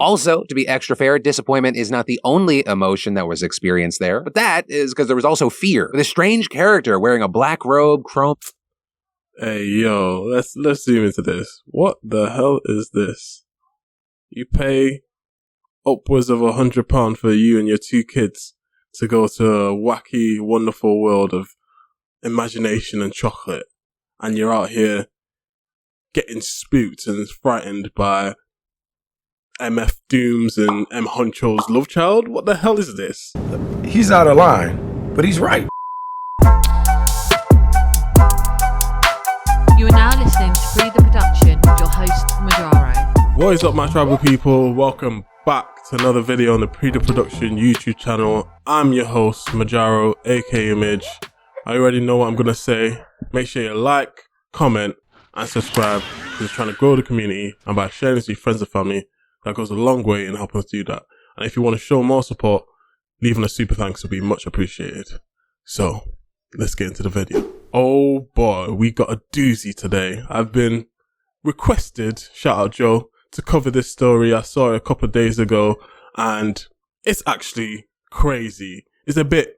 Also, to be extra fair, disappointment is not the only emotion that was experienced there, but that is because there was also fear, with a strange character wearing a black robe, chrome... Hey, yo, let's zoom into this. What the hell is this? You pay upwards of £100 for you and your 2 kids to go to a wacky, wonderful world of imagination and chocolate, and you're out here getting spooked and frightened by MF Dooms and M Honcho's love child? What the hell is this? He's out of line, but he's right. You are now listening to Pree Da Production with your host, Majaro. What is up, my tribal people? Welcome back to another video on the Pree Da Production YouTube channel. I'm your host, Majaro, aka Image. I already know what I'm going to say. Make sure you like, comment, and subscribe, because we're trying to grow the community, and by sharing this with your friends and family, that goes a long way in helping us do that. And if you want to show more support, leaving a super thanks will be much appreciated. So, let's get into the video. Oh boy, we got a doozy today. I've been requested, shout out Joe, to cover this story. I saw it a couple of days ago, and it's actually crazy. It's a bit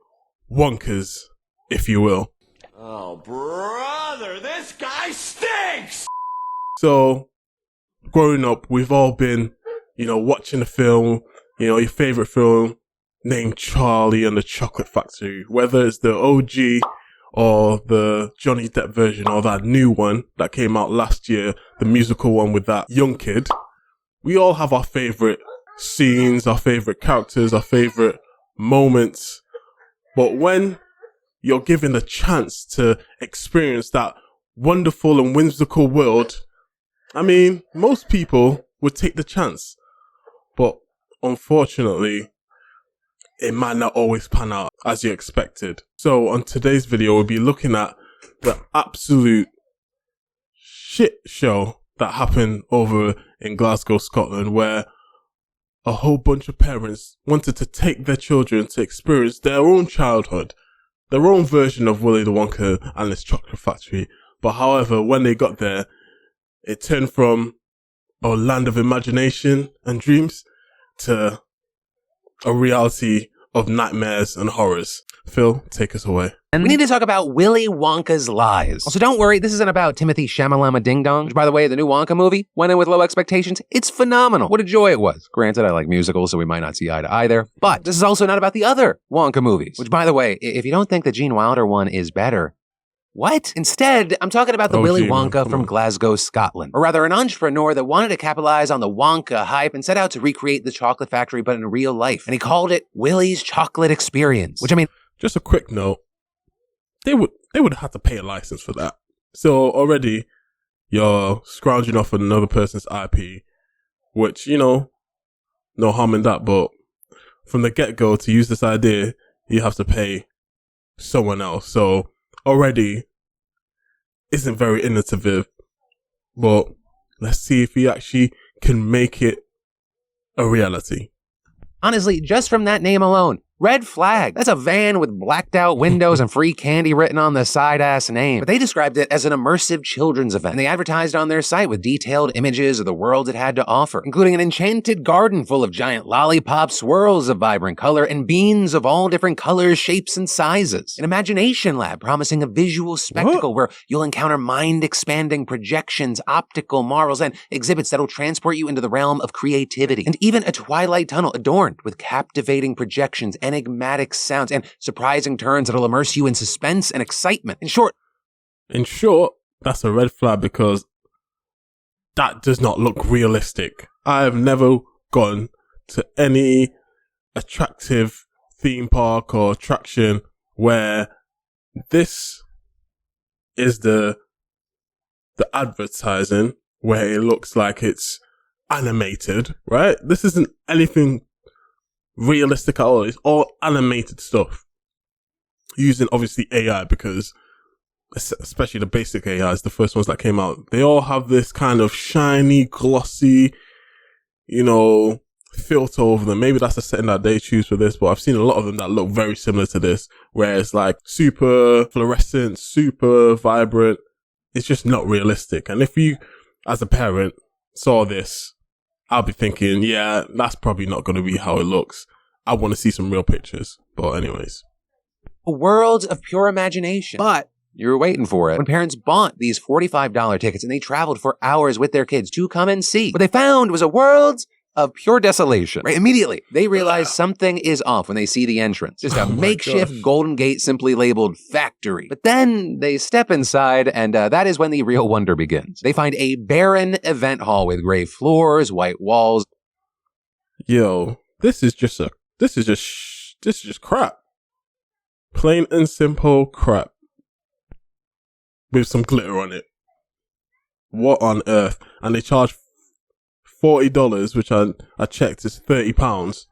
Wonka's, if you will. Oh, brother, this guy stinks! So, growing up, we've all been, watching the film, your favorite film named Charlie and the Chocolate Factory, whether it's the OG or the Johnny Depp version or that new one that came out last year, the musical one with that young kid. We all have our favorite scenes, our favorite characters, our favorite moments. But when you're given the chance to experience that wonderful and whimsical world, I mean, most people would take the chance. But unfortunately, it might not always pan out as you expected. So on today's video, we'll be looking at the absolute shit show that happened over in Glasgow, Scotland, where a whole bunch of parents wanted to take their children to experience their own childhood, their own version of Willy the Wonka and his chocolate factory. But however, when they got there, it turned from a land of imagination and dreams to a reality of nightmares and horrors. Phil, take us away. And we need to talk about Willy Wonka's lies. Also, don't worry, this isn't about Timothy Shamalama Ding Dong, which, by the way, the new Wonka movie went in with low expectations. It's phenomenal. What a joy it was. Granted, I like musicals, so we might not see eye to eye there. But this is also not about the other Wonka movies, which, by the way, if you don't think the Gene Wilder one is better, what? Instead, I'm talking about the Willy Wonka from Glasgow, Scotland. Or rather, an entrepreneur that wanted to capitalize on the Wonka hype and set out to recreate the chocolate factory, but in real life. And he called it Willy's Chocolate Experience, which, I mean... Just a quick note. They would have had to pay a license for that. So already, you're scrounging off another person's IP, which, no harm in that, but from the get-go, to use this idea, you have to pay someone else. So already isn't very innovative, but let's see if he actually can make it a reality. Honestly, just from that name alone, red flag. That's a van with blacked out windows and free candy written on the side-ass name. But they described it as an immersive children's event, and they advertised on their site with detailed images of the world it had to offer, including an enchanted garden full of giant lollipop swirls of vibrant color and beans of all different colors, shapes, and sizes. An imagination lab promising a visual spectacle where you'll encounter mind-expanding projections, optical marvels, and exhibits that'll transport you into the realm of creativity. And even a twilight tunnel adorned with captivating projections, enigmatic sounds, and surprising turns that'll immerse you in suspense and excitement. In short, that's a red flag, because that does not look realistic. I have never gone to any attractive theme park or attraction where this is the advertising, where it looks like it's animated, right? This isn't anything realistic at all. It's all animated stuff using obviously AI, because especially the basic AIs, the first ones that came out, they all have this kind of shiny, glossy, filter over them. Maybe that's the setting that they choose for this, but I've seen a lot of them that look very similar to this, where it's like super fluorescent, super vibrant. It's just not realistic. And if you, as a parent, saw this I'll be thinking, yeah, that's probably not going to be how it looks. I want to see some real pictures. But anyways. A world of pure imagination. But you were waiting for it when parents bought these $45 tickets and they traveled for hours with their kids to come and see. What they found was a world of pure desolation. Right? Immediately, they realize something is off when they see the entrance. Just a makeshift Golden Gate simply labeled factory. But then they step inside, and that is when the real wonder begins. They find a barren event hall with gray floors, white walls. Yo, this is just crap. Plain and simple crap. With some glitter on it. What on earth? And they charge $40, which I checked is £30.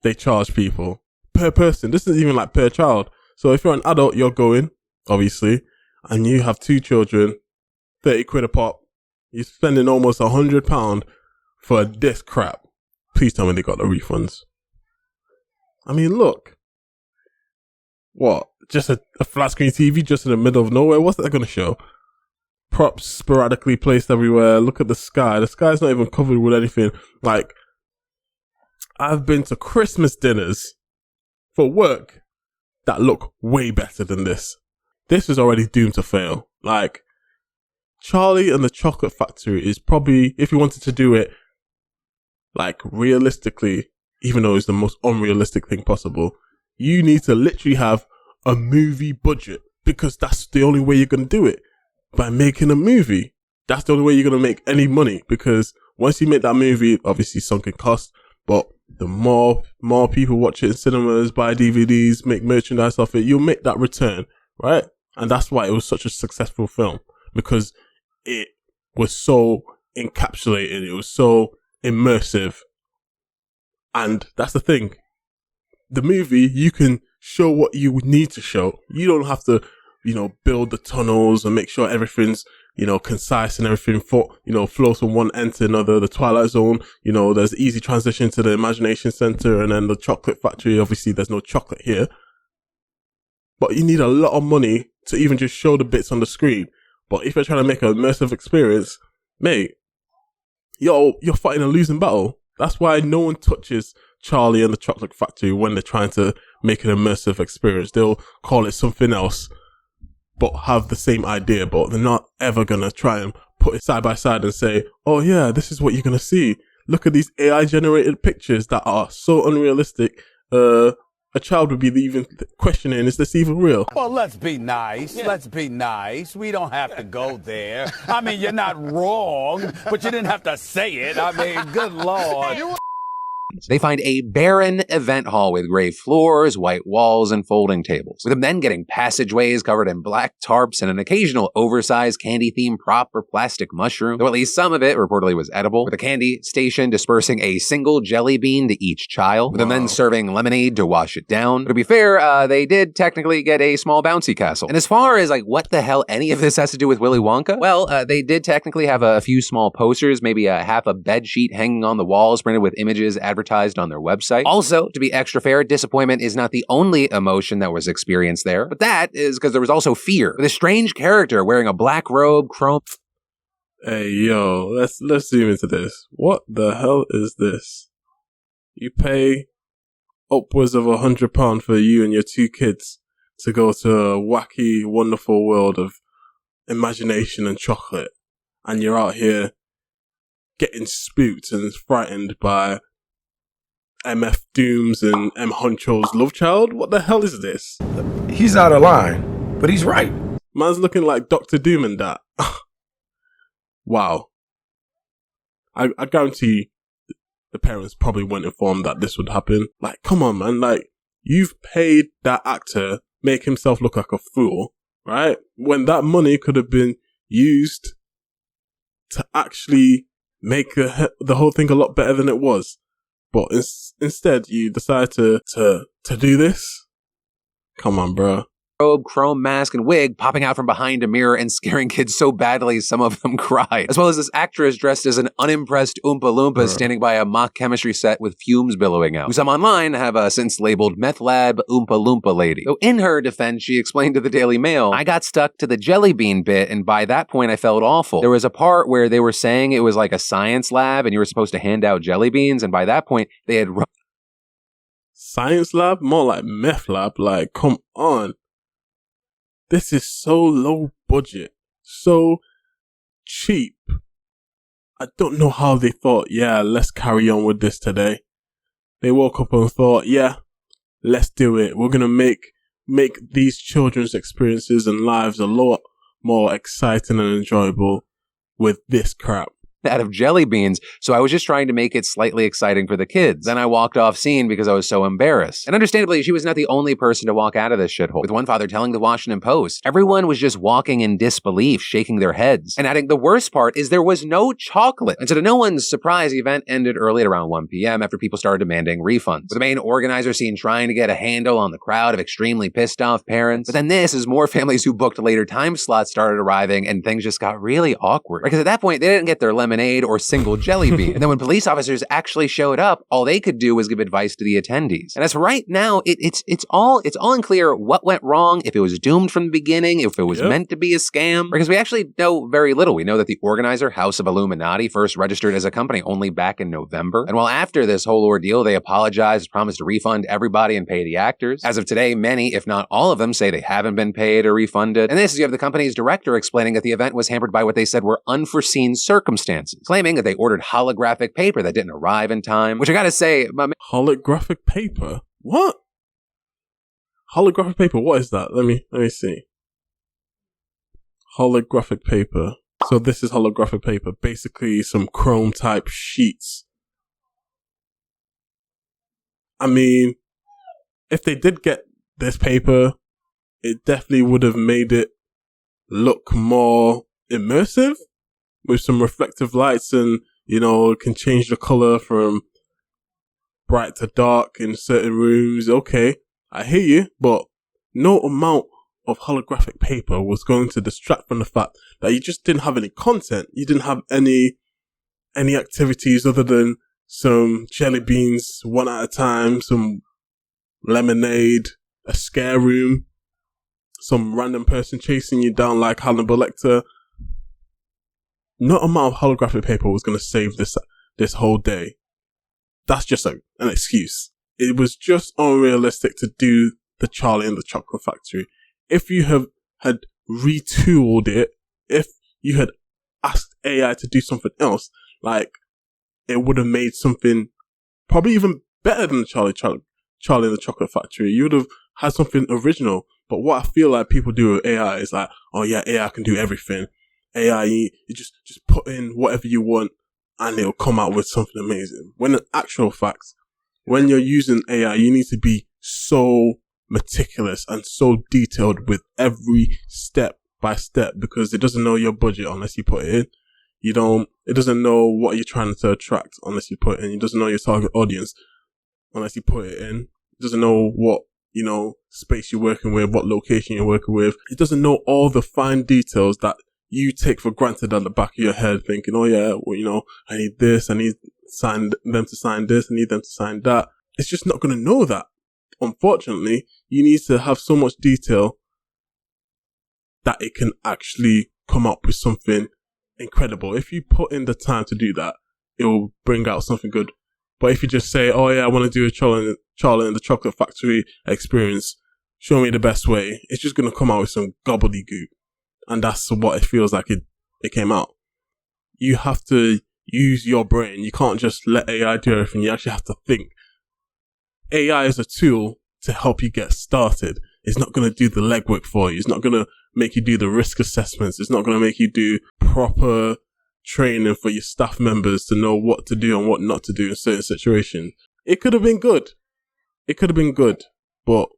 They charge people per person. This isn't even like per child. So if you're an adult, you're going, obviously, and you have 2 children, 30 quid a pop. You're spending almost £100 for this crap. Please tell me they got the refunds. I mean, look. What? Just a flat screen TV just in the middle of nowhere? What's that going to show? Props sporadically placed everywhere. Look at the sky. The sky's not even covered with anything. Like, I've been to Christmas dinners for work that look way better than this. This is already doomed to fail. Like, Charlie and the Chocolate Factory is probably, if you wanted to do it, like, realistically, even though it's the most unrealistic thing possible, you need to literally have a movie budget, because that's the only way you're going to do it. By making a movie. That's the only way you're going to make any money, because once you make that movie, obviously sunken cost, but the more people watch it in cinemas, buy DVDs, make merchandise off it, you'll make that return, right? And that's why it was such a successful film, because it was so encapsulated, it was so immersive. And that's the thing. The movie, you can show what you need to show. You don't have to, build the tunnels and make sure everything's, concise and everything flows from one end to another. The Twilight Zone, there's easy transition to the Imagination Center, and then the Chocolate Factory. Obviously, there's no chocolate here. But you need a lot of money to even just show the bits on the screen. But if you're trying to make an immersive experience, mate, you're fighting a losing battle. That's why no one touches Charlie and the Chocolate Factory when they're trying to make an immersive experience. They'll call it something else, but have the same idea, but they're not ever going to try and put it side by side and say, oh yeah, this is what you're going to see. Look at these AI generated pictures that are so unrealistic. A child would be even questioning, is this even real? Well, let's be nice. Yeah. Let's be nice. We don't have to go there. I mean, you're not wrong, but you didn't have to say it. I mean, good Lord. They find a barren event hall with gray floors, white walls, and folding tables, with them then getting passageways covered in black tarps and an occasional oversized candy-themed prop or plastic mushroom, though at least some of it reportedly was edible, with the candy station dispersing a single jelly bean to each child, with them then serving lemonade to wash it down. But to be fair, they did technically get a small bouncy castle. And as far as what the hell any of this has to do with Willy Wonka, well, they did technically have a few small posters, maybe half a bed sheet hanging on the walls printed with images advertised on their website. Also, to be extra fair, disappointment is not the only emotion that was experienced there, but that is because there was also fear, with a strange character wearing a black robe, chrome. Hey, yo, let's zoom into this. What the hell is this? You pay upwards of £100 for you and your 2 kids to go to a wacky, wonderful world of imagination and chocolate, and you're out here getting spooked and frightened by MF Dooms and M Honcho's love child? What the hell is this? He's out of line, but he's right. Man's looking like Dr. Doom and that. Wow. I guarantee the parents probably weren't informed that this would happen. Like, come on, man. Like, you've paid that actor make himself look like a fool, right? When that money could have been used to actually make the whole thing a lot better than it was. But instead, you decide to do this? Come on, bro. robe, chrome mask, and wig popping out from behind a mirror and scaring kids so badly some of them cried. As well as this actress dressed as an unimpressed Oompa Loompa standing by a mock chemistry set with fumes billowing out, who some online have since labeled Meth Lab Oompa Loompa Lady. So in her defense, she explained to the Daily Mail, "I got stuck to the jelly bean bit, and by that point I felt awful. There was a part where they were saying it was like a science lab and you were supposed to hand out jelly beans, and by that point they had..." Science lab? More like meth lab. Like, come on. This is so low budget, so cheap. I don't know how they thought, yeah, let's carry on with this today. They woke up and thought, yeah, let's do it. We're going to make these children's experiences and lives a lot more exciting and enjoyable with this crap. Out of jelly beans, so I was just trying to make it slightly exciting for the kids. Then I walked off scene because I was so embarrassed. And understandably, she was not the only person to walk out of this shithole, with one father telling the Washington Post, everyone was just walking in disbelief, shaking their heads, and adding, the worst part is there was no chocolate. And so to no one's surprise, the event ended early at around 1 p.m. after people started demanding refunds, with the main organizer seen trying to get a handle on the crowd of extremely pissed off parents. But then this, as more families who booked later time slots started arriving, and things just got really awkward. Because at that point, they didn't get their lemonade or single jelly bean. And then when police officers actually showed up, all they could do was give advice to the attendees. And as for right now, it's all unclear what went wrong, if it was doomed from the beginning, if it was meant to be a scam, because we actually know very little. We know that the organizer, House of Illuminati, first registered as a company only back in November. And while after this whole ordeal, they apologized, promised to refund everybody and pay the actors. As of today, many, if not all of them, say they haven't been paid or refunded. And this is, you have the company's director explaining that the event was hampered by what they said were unforeseen circumstances, claiming that they ordered holographic paper that didn't arrive in time, which I gotta say, holographic paper? What? Holographic paper, what is that? Let me see. Holographic paper. So this is holographic paper, basically some chrome type sheets. I mean, if they did get this paper, it definitely would have made it look more immersive, with some reflective lights, and, you know, it can change the color from bright to dark in certain rooms. Okay, I hear you, but no amount of holographic paper was going to distract from the fact that you just didn't have any content. You didn't have any activities other than some jelly beans one at a time, some lemonade, a scare room, some random person chasing you down like Hannibal Lecter. No amount of holographic paper was going to save this whole day. That's just an excuse. It was just unrealistic to do the Charlie and the Chocolate Factory. If you had retooled it, if you had asked AI to do something else, like, it would have made something probably even better than Charlie and the Chocolate Factory. You would have had something original. But what I feel like people do with AI is like, oh yeah, AI can do everything. AI, you just put in whatever you want and it'll come out with something amazing. When in actual fact, when you're using AI, you need to be so meticulous and so detailed with every step by step, because it doesn't know your budget unless you put it in. It doesn't know what you're trying to attract unless you put it in. It doesn't know your target audience unless you put it in. It doesn't know what, space you're working with, what location you're working with. It doesn't know all the fine details that you take for granted at the back of your head, thinking, oh yeah, well, I need this, I need them to sign this, I need them to sign that. It's just not going to know that. Unfortunately, you need to have so much detail that it can actually come up with something incredible. If you put in the time to do that, it will bring out something good. But if you just say, oh yeah, I want to do a Charlie and the Chocolate Factory experience, show me the best way, it's just going to come out with some gobbledygook. And that's what it feels like it came out. You have to use your brain. You can't just let AI do everything. You actually have to think. AI is a tool to help you get started. It's not going to do the legwork for you. It's not going to make you do the risk assessments. It's not going to make you do proper training for your staff members to know what to do and what not to do in certain situations. It could have been good. But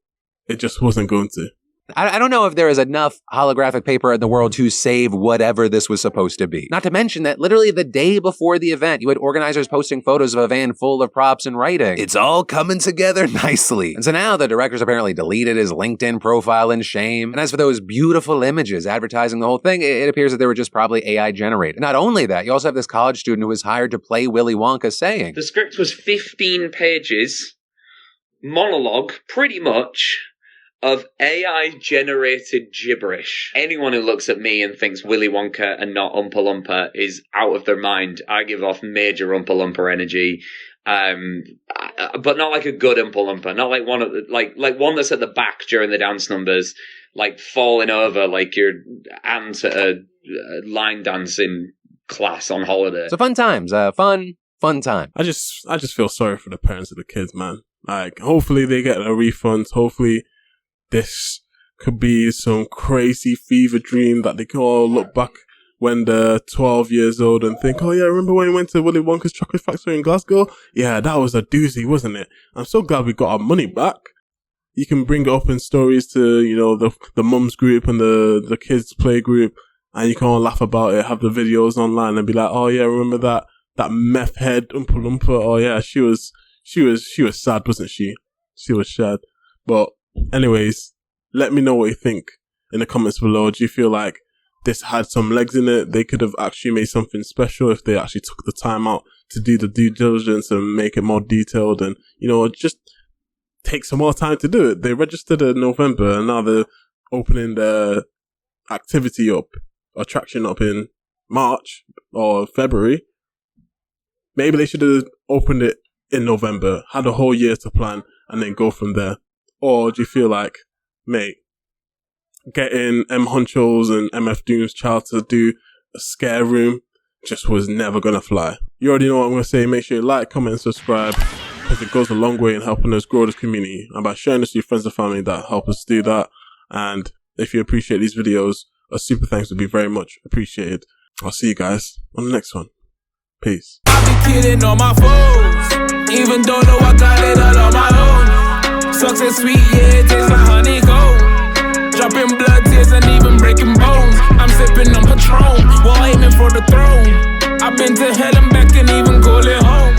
it just wasn't going to. I don't know if there is enough holographic paper in the world to save whatever this was supposed to be. Not to mention that literally the day before the event, you had organizers posting photos of a van full of props and writing. It's all coming together nicely. And so now the director's apparently deleted his LinkedIn profile in shame. And as for those beautiful images advertising the whole thing, it appears that they were just probably AI generated. Not only that, you also have this college student who was hired to play Willy Wonka saying, the script was 15 pages, monologue, pretty much, of AI-generated gibberish. Anyone who looks at me and thinks Willy Wonka and not Oompa Loompa is out of their mind. I give off major Oompa Loompa energy, but not like a good Oompa Loompa, not like one of the, like one that's at the back during the dance numbers, like falling over like your aunt at a line dancing class on holiday. So fun times, fun time. I just feel sorry for the parents of the kids, man. Like, hopefully they get a refund. Hopefully this could be some crazy fever dream that they can all look back when they're 12 years old and think, oh yeah, remember when we went to Willy Wonka's chocolate factory in Glasgow? Yeah, that was a doozy, wasn't it? I'm so glad we got our money back. You can bring it up in stories to, you know, the mums group and the kids play group, and you can all laugh about it, have the videos online and be like, oh yeah, remember that meth head Oompa Loompa? Oh yeah, she was sad, wasn't she? She was sad. But anyways, let me know what you think in the comments below. Do you feel like this had some legs in it? They could have actually made something special if they actually took the time out to do the due diligence and make it more detailed and, you know, just take some more time to do it. They registered in November and now they're opening their attraction up in March or February. Maybe they should have opened it in November, had a whole year to plan and then go from there. Or do you feel like, mate, getting M. Huncho's and MF Doom's child to do a scare room just was never going to fly? You already know what I'm going to say. Make sure you like, comment, and subscribe, because it goes a long way in helping us grow this community. And by sharing this with your friends and family, that help us do that. And if you appreciate these videos, a super thanks would be very much appreciated. I'll see you guys on the next one. Peace. I be kidding on my foes, even though I got it all on my own. Success sweet, yeah, it tastes like honeycomb. Dropping blood tears and even breaking bones. I'm sipping on Patron while aiming for the throne. I've been to hell and back and even call it home.